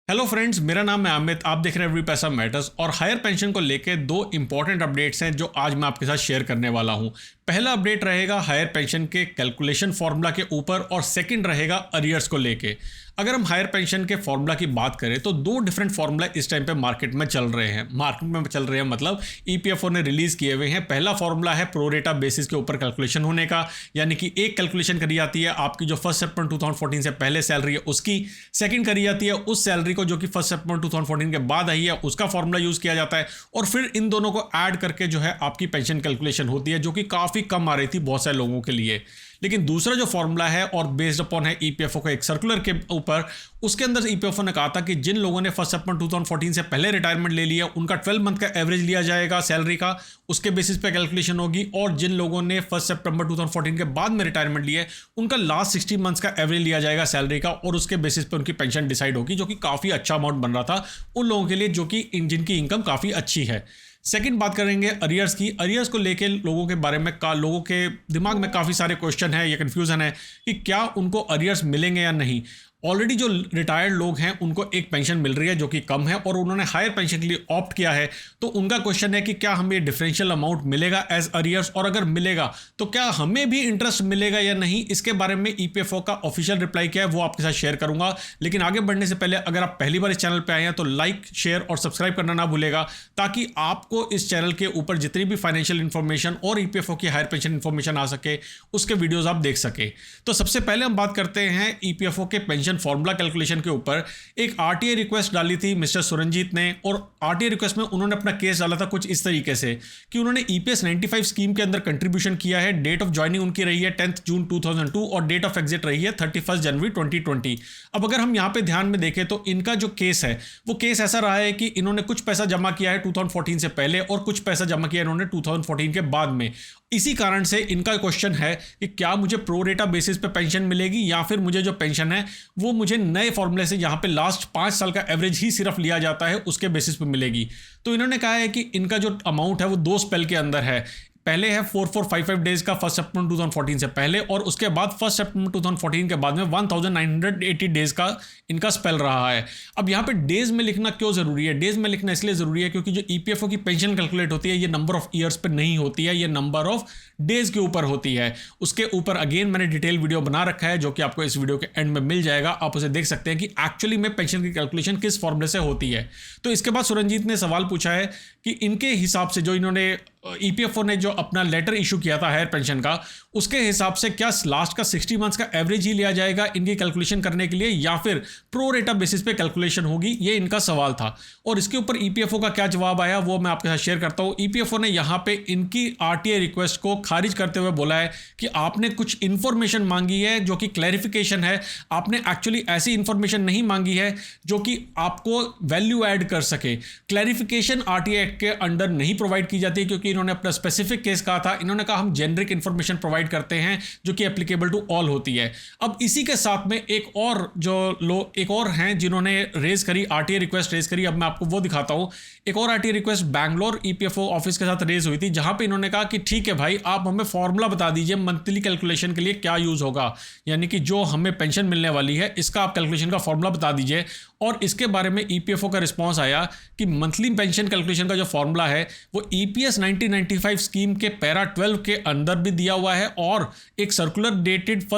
Hello friends, मेरा नाम है अमित। आप देख रहे हैं एवरी पैसा मैटर्स और हायर पेंशन को लेके दो इंपॉर्टेंट अपडेट्स हैं जो आज मैं आपके साथ शेयर करने वाला हूं। पहला अपडेट रहेगा हायर पेंशन के कैलकुलेशन फार्मूला के ऊपर और सेकंड रहेगा अरियर्स को लेके। अगर हम हायर पेंशन के फार्मूला की बात करें तो दो डिफरेंट फार्मूला इस टाइम पे मार्केट में चल रहे हैं मतलब ईपीएफओ ने रिलीज किए हुए हैं। पहला फार्मूला है प्रोरेटा बेसिस के ऊपर कैलकुलेशन होने का, यानी कि एक कैलकुलेशन करी जाती है आपकी जो 1 सितंबर 2014 से पहले सैलरी है उसकी, सेकंड करी जाती है उस सैलरी को जो कि 1 सितंबर 2014 के बाद आई है उसका फार्मूला यूज किया जाता है और फिर इन दोनों को ऐड करके जो है आपकी पेंशन कैलकुलेशन होती है, जो कि काफी कम आ रही थी बहुत सारे लोगों के लिए। लेकिन दूसरा जो फॉर्मूला है और बेस्ड अपॉन है ईपीएफओ का एक सर्कुलर के ऊपर, उसके अंदर ईपीएफओ ने कहा था कि जिन लोगों ने 1 सितंबर 2014 से पहले रिटायरमेंट ले लिया उनका 12 मंथ का एवरेज लिया जाएगा सैलरी का, उसके बेसिस पे कैलकुलेशन होगी। और जिन लोगों ने 1 सितंबर 2014 के बाद में रिटायरमेंट लिया है उनका लास्ट 60 मंथ्स का एवरेज लिया जाएगा सैलरी का और उसके बेसिस पे उनकी पेंशन डिसाइड होगी, जो कि काफी अच्छा अमाउंट बन रहा था उन लोगों के लिए जो कि जिनकी इनकम काफी अच्छी है। सेकंड बात करेंगे अरियर्स की। अरियर्स को लेके लोगों के बारे में लोगों के दिमाग में काफ़ी सारे क्वेश्चन है या कन्फ्यूजन है कि क्या उनको अरियर्स मिलेंगे या नहीं। ऑलरेडी जो रिटायर्ड लोग हैं उनको एक पेंशन मिल रही है जो कि कम है और उन्होंने हायर पेंशन के लिए ऑप्ट किया है, तो उनका क्वेश्चन है कि क्या हमें ये डिफरेंशियल अमाउंट मिलेगा एज अरियर्स, और अगर मिलेगा तो क्या हमें भी इंटरेस्ट मिलेगा या नहीं। इसके बारे में ईपीएफओ का ऑफिशियल रिप्लाई क्या है वो आपके साथ शेयर करूंगा। लेकिन आगे बढ़ने से पहले अगर आप पहली बार इस चैनल पर आए हैं तो लाइक, शेयर और सब्सक्राइब करना ना भूलेगा, ताकि आपको इस चैनल के ऊपर जितनी भी फाइनेंशियल इंफॉर्मेशन और ईपीएफओ की हायर पेंशन इंफॉर्मेशन आ सके उसके वीडियोज आप देख सके। तो सबसे पहले हम बात करते हैं ईपीएफओ के पेंशन फॉर्मूला कैलकुलेशन के ऊपर। एक आरटीआई रिक्वेस्ट डाली थी मिस्टर सुरंजीत ने, और आरटीआई रिक्वेस्ट में उन्होंने अपना केस डाला था कुछ इस तरीके से कि उन्होंने ईपीएस 95 स्कीम के अंदर कंट्रीब्यूशन किया है। डेट ऑफ ज्वाइनिंग उनकी रही है 10 जून 2002 और डेट ऑफ एग्जिट रही है 31 जनवरी 2020। अब अगर हम यहां पे ध्यान में देखें तो इनका जो केस है वो केस ऐसा रहा है कि इन्होंने कुछ पैसा जमा किया है 2014 से पहले और कुछ पैसा जमा किया इन्होंने 2014 के बाद में। इसी कारण से इनका क्वेश्चन है कि क्या मुझे प्रो रेटा बेसिस पे पेंशन मिलेगी या फिर मुझे जो पेंशन है वो मुझे नए फॉर्मूले से यहाँ पे लास्ट 5 साल का एवरेज ही सिर्फ लिया जाता है उसके बेसिस पे मिलेगी। तो इन्होंने कहा है कि इनका जो अमाउंट है वो 2 स्पेल के अंदर है। पहले है 4455 डेज का 1 सितंबर 2014 से पहले और उसके बाद 1 सितंबर 2014 के बाद में 1980 डेज का इनका स्पेल रहा है। अब यहाँ पे डेज में लिखना क्यों जरूरी है? डेज में लिखना इसलिए जरूरी है क्योंकि जो ईपीएफओ की पेंशन कैलकुलेट होती है ये नंबर ऑफ ईयर्स पे नहीं होती है, ये नंबर ऑफ डेज के ऊपर होती है। उसके ऊपर अगेन मैंने डिटेल वीडियो बना रखा है जो कि आपको इस वीडियो के एंड में मिल जाएगा, आप उसे देख सकते हैं कि एक्चुअली में पेंशन की कैलकुलेशन किस फॉर्मूले से होती है। तो इसके बाद सुरंजीत ने सवाल पूछा है कि इनके हिसाब से जो इन्होंने ईपीएफओ ने जो अपना लेटर इशू किया था हायर पेंशन का, उसके हिसाब से क्या लास्ट का 60 मंथ्स का एवरेज ही लिया जाएगा इनकी कैलकुलेशन करने के लिए या फिर प्रो रेटा बेसिस पे कैलकुलेशन होगी, ये इनका सवाल था। और इसके ऊपर ईपीएफओ का क्या जवाब आया वो मैं आपके साथ शेयर करता हूं। ईपीएफओ ने यहां पे इनकी आरटीआई रिक्वेस्ट को खारिज करते हुए बोला है कि आपने कुछ इंफॉर्मेशन मांगी है जो कि क्लैरिफिकेशन है, आपने एक्चुअली ऐसी इंफॉर्मेशन नहीं मांगी है जो कि आपको वैल्यू ऐड कर सके। क्लैरिफिकेशन आरटीआई एक्ट के अंडर नहीं प्रोवाइड की जाती है क्योंकि इन्होंने अपना स्पेसिफिक केस कहा था। इन्होंने कहा हम जेनरिक इंफॉर्मेशन प्रोवाइड करते हैं जो कि एप्लीकेबल टू ऑल होती है। अब इसी के साथ में एक और हैं जिन्होंने रेज करी आरटीआई रिक्वेस्ट रेज करी। अब मैं आपको वो दिखाता हूं। एक और RTI request Bangalore EPFO office के साथ रेज हुई थी जहां पे इन्होंने कहा कि ठीक है भाई, आप हमें फॉर्मूला बता दीजिए मंथली कैलकुलेशन के लिए क्या यूज होगा, यानी कि जो हमें पेंशन मिलने वाली है इसका आप कैलकुलेशन का फॉर्मूला बता दीजिए। और इसके बारे में ईपीएफओ का रिस्पांस आया कि मंथली पेंशन कैलकुलेशन का जो फॉर्मूला है वो ईपीएस 1995 स्कीम के पैरा 12 के अंदर भी दिया हुआ है और एक सर्कुलर डेटेड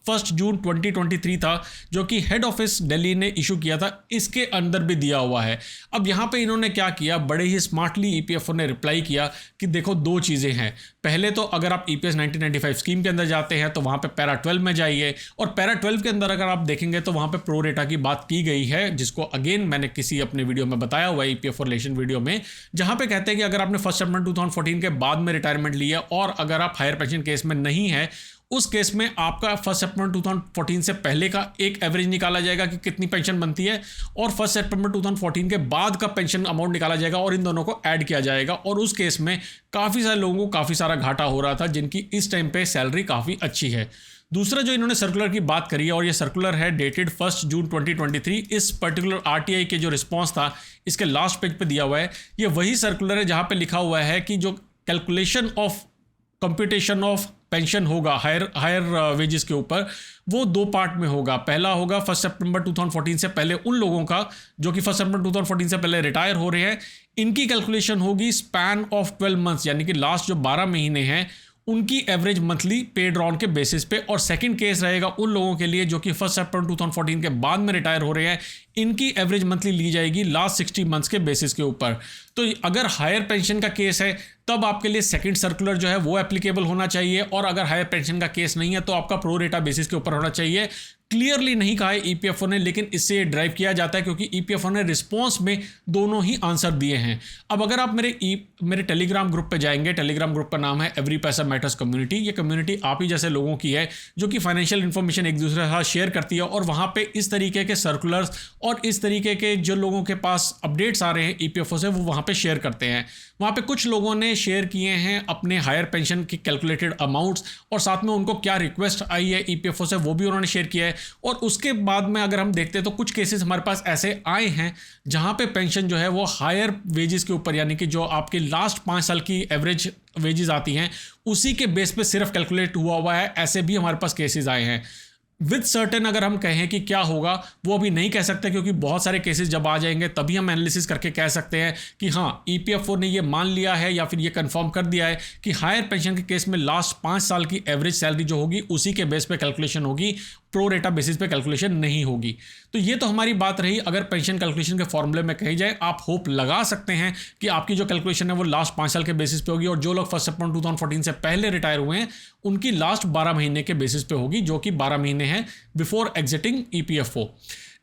1 जून 2023 था जो कि हेड ऑफिस दिल्ली ने इशू किया था, इसके अंदर भी दिया हुआ है। अब यहाँ पे इन्होंने क्या किया, बड़े ही स्मार्टली ईपीएफओ ने रिप्लाई किया कि देखो दो चीज़ें हैं। पहले तो अगर आप ईपीएस 1995 स्कीम के अंदर जाते हैं तो वहाँ पे पैरा 12 में जाइए और पैरा 12 के अंदर अगर आप देखेंगे तो वहाँ पे प्रो रेटा की बात की गई है, जिसको अगेन मैंने किसी अपने वीडियो में बताया हुआ है ईपीएफओ रिलेशन वीडियो में, जहाँ पे कहते हैं कि अगर आपने 1 सितंबर 2014 के बाद में रिटायरमेंट लिया और अगर आप हायर पेंशन केस में नहीं है उस केस में आपका 1 सितंबर 2014 से पहले का एक एवरेज निकाला जाएगा कि कितनी पेंशन बनती है और 1 सितंबर 2014 के बाद का पेंशन अमाउंट निकाला जाएगा और इन दोनों को ऐड किया जाएगा। और उस केस में काफ़ी सारे लोगों को काफ़ी सारा घाटा हो रहा था जिनकी इस टाइम पे सैलरी काफ़ी अच्छी है। दूसरा जो इन्होंने सर्कुलर की बात करी है और ये सर्कुलर है डेटेड 1 जून 2023, इस पर्टिकुलर आरटीआई के जो रिस्पॉन्स था इसके लास्ट पेज पे दिया हुआ है। ये वही सर्कुलर है जहाँ पे लिखा हुआ है कि जो calculation of computation of pension होगा हायर वेजेस के ऊपर, वो दो पार्ट में होगा। पहला होगा 1 सितंबर 2014 से पहले उन लोगों का जो कि 1 सितंबर 2014 से पहले रिटायर हो रहे हैं, इनकी कैलकुलेशन होगी स्पैन ऑफ 12 मंथ्स, यानी कि लास्ट जो 12 महीने हैं उनकी एवरेज मंथली पेड ऑन के बेसिस पे। और सेकंड केस रहेगा उन लोगों के लिए जो कि 1 सितंबर 2014 के बाद में रिटायर हो रहे हैं, इनकी एवरेज मंथली ली जाएगी लास्ट 60 मंथ्स के बेसिस के ऊपर। तो अगर हायर पेंशन का केस है तब आपके लिए सेकंड सर्कुलर जो है वो एप्लीकेबल होना चाहिए, और अगर हायर पेंशन का केस नहीं है तो आपका प्रो रेटा बेसिस के ऊपर होना चाहिए। क्लियरली नहीं कहा है ईपीएफओ ने, लेकिन इससे ये ड्राइव किया जाता है क्योंकि ईपीएफओ ने रिस्पॉन्स में दोनों ही आंसर दिए हैं। अब अगर आप मेरे टेलीग्राम ग्रुप पे जाएंगे, टेलीग्राम ग्रुप का नाम है एवरी पैसा मैटर्स कम्युनिटी। ये कम्युनिटी आप ही जैसे लोगों की है जो कि फाइनेंशियल इन्फॉर्मेशन एक दूसरे के साथ शेयर करती है, और वहाँ पे इस तरीके के सर्कुलर्स और इस तरीके के जो लोगों के पास अपडेट्स आ रहे हैं ईपीएफओ से, वो वहाँ पे शेयर करते हैं। वहाँ पे कुछ लोगों ने शेयर किए हैं अपने हायर पेंशन की कैलकुलेटेड अमाउंट्स, और साथ में उनको क्या रिक्वेस्ट आई है ईपीएफओ से वो भी उन्होंने शेयर किया है। और उसके बाद में अगर हम देखते हैं तो कुछ केसेस हमारे पास ऐसे आए हैं जहाँ पे पेंशन जो है वो हायर वेजेस के ऊपर, यानी कि जो आपके लास्ट 5 साल की एवरेज वेजेस आती हैं उसी के बेस पे सिर्फ कैलकुलेट हुआ है। ऐसे भी हमारे पास केसेस आए हैं। विद सर्टेन अगर हम कहें कि क्या होगा वो अभी नहीं कह सकते, क्योंकि बहुत सारे केसेस जब आ जाएंगे तभी हम एनालिसिस करके कह सकते हैं कि हाँ ईपीएफओ ने ये मान लिया है या फिर ये कंफर्म कर दिया है कि हायर पेंशन के केस में लास्ट 5 साल की एवरेज सैलरी जो होगी उसी के बेस पे कैलकुलेशन होगी, प्रो रेटा बेसिस पे कैलकुलेशन नहीं होगी। तो ये तो हमारी बात रही अगर पेंशन कैलकुलेशन के फॉर्मूले में कही जाए। आप होप लगा सकते हैं कि आपकी जो कैलकुलेशन है वो लास्ट 5 साल के बेसिस पे होगी, और जो लोग 1 सितंबर 2014 से पहले रिटायर हुए हैं उनकी लास्ट 12 महीने के बेसिस पे होगी, जो कि 12 महीने हैं बिफोर एग्जिटिंग ईपीएफओ।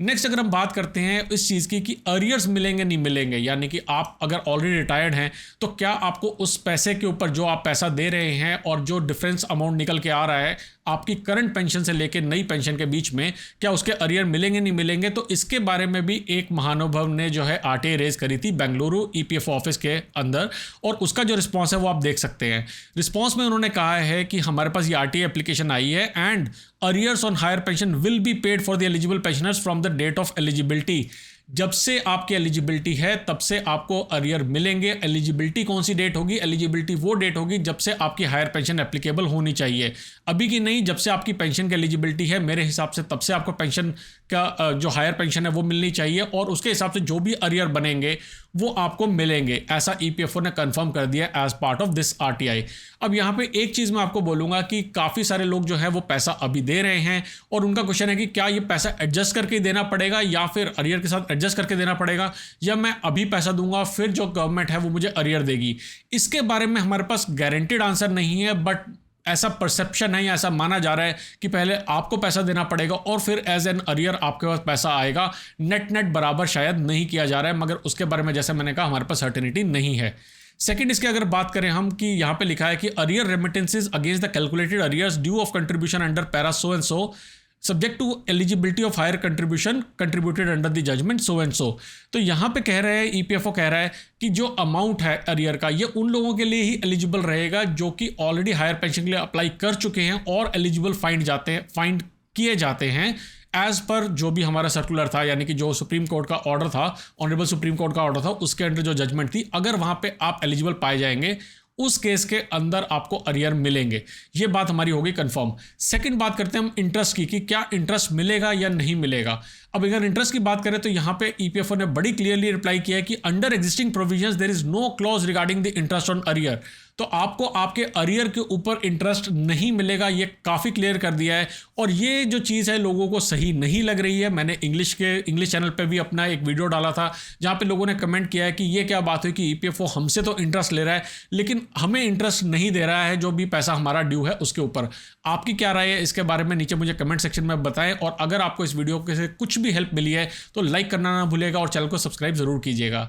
नेक्स्ट अगर हम बात करते हैं इस चीज़ की कि अरियर्स मिलेंगे नहीं मिलेंगे, यानी कि आप अगर ऑलरेडी रिटायर्ड हैं तो क्या आपको उस पैसे के ऊपर जो आप पैसा दे रहे हैं और जो डिफरेंस अमाउंट निकल के आ रहा है आपकी करंट पेंशन से लेकर नई पेंशन के बीच में, क्या उसके अरियर मिलेंगे नहीं मिलेंगे। तो इसके बारे में भी एक महानुभव ने जो है आरटीआई रेज करी थी बेंगलुरु ईपीएफओ ऑफिस के अंदर, और उसका जो रिस्पॉन्स है वो आप देख सकते हैं। रिस्पॉन्स में उन्होंने कहा है कि हमारे पास ये आरटीआई एप्लीकेशन आई है and arrears on higher pension will be paid for the eligible pensioners from the date of eligibility. जब से आपकी एलिजिबिलिटी है तब से आपको अरियर मिलेंगे। एलिजिबिलिटी कौन सी डेट होगी? एलिजिबिलिटी वो डेट होगी जब से आपकी हायर पेंशन एप्लीकेबल होनी चाहिए, अभी की नहीं। जब से आपकी पेंशन की एलिजिबिलिटी है मेरे हिसाब से तब से आपको पेंशन का जो हायर पेंशन है वो मिलनी चाहिए, और उसके हिसाब से जो भी अरियर बनेंगे वो आपको मिलेंगे। ऐसा ईपीएफओ ने कंफर्म कर दिया as part of this RTI. अब यहाँ पे एक चीज़ मैं आपको बोलूँगा कि काफ़ी सारे लोग जो है वो पैसा अभी दे रहे हैं, और उनका क्वेश्चन है कि क्या ये पैसा एडजस्ट करके देना पड़ेगा या फिर अरियर के साथ एडजस्ट करके देना पड़ेगा, या मैं अभी पैसा दूंगा फिर जो गवर्नमेंट है वो मुझे अरियर देगी। इसके बारे में हमारे पास गारंटेड आंसर नहीं है, बट ऐसा परसेप्शन है या ऐसा माना जा रहा है कि पहले आपको पैसा देना पड़ेगा और फिर एज एन अरियर आपके पास पैसा आएगा। नेट बराबर शायद नहीं किया जा रहा है, मगर उसके बारे में जैसे मैंने कहा हमारे पास सर्टेनिटी नहीं है। सेकंड, इसके अगर बात करें हम कि यहाँ पे लिखा है कि arrear remittances against the calculated arrears due of contribution under para so and so subject to eligibility of higher contribution contributed under the judgement so and so. तो यहाँ पे कह रहे हैं ईपीएफओ कह रहा है कि जो अमाउंट है अरियर का ये उन लोगों के लिए ही एलिजिबल रहेगा जो कि ऑलरेडी हायर पेंशन के लिए अप्लाई कर चुके हैं और एलिजिबल फाइंड किए जाते हैं एज पर जो भी हमारा सर्कुलर था, यानी कि जो सुप्रीम कोर्ट का ऑर्डर था, ऑनरेबल सुप्रीम कोर्ट का ऑर्डर था, उसके अंडर जो जजमेंट थी, अगर वहां पे आप एलिजिबल पाए जाएंगे उस केस के अंदर आपको अरियर मिलेंगे। ये बात हमारी होगी कंफर्म। सेकंड बात करते हैं हम इंटरेस्ट की कि क्या इंटरेस्ट मिलेगा या नहीं मिलेगा। अब अगर इंटरेस्ट की बात करें तो यहाँ पे ईपीएफओ ने बड़ी क्लियरली रिप्लाई किया है कि under existing provisions there is no clause regarding the interest on arrear. तो आपको आपके अरियर के ऊपर इंटरेस्ट नहीं मिलेगा, ये काफ़ी क्लियर कर दिया है। और ये जो चीज़ है लोगों को सही नहीं लग रही है। मैंने इंग्लिश चैनल पे भी अपना एक वीडियो डाला था जहाँ पे लोगों ने कमेंट किया है कि ये क्या बात हुई कि ईपीएफओ हमसे तो इंटरेस्ट ले रहा है लेकिन हमें इंटरेस्ट नहीं दे रहा है जो भी पैसा हमारा ड्यू है उसके ऊपर। आपकी क्या राय है इसके बारे में नीचे मुझे कमेंट सेक्शन में बताएं, और अगर आपको इस वीडियो से कुछ भी हेल्प मिली है तो लाइक करना ना भूलिएगा और चैनल को सब्सक्राइब जरूर कीजिएगा।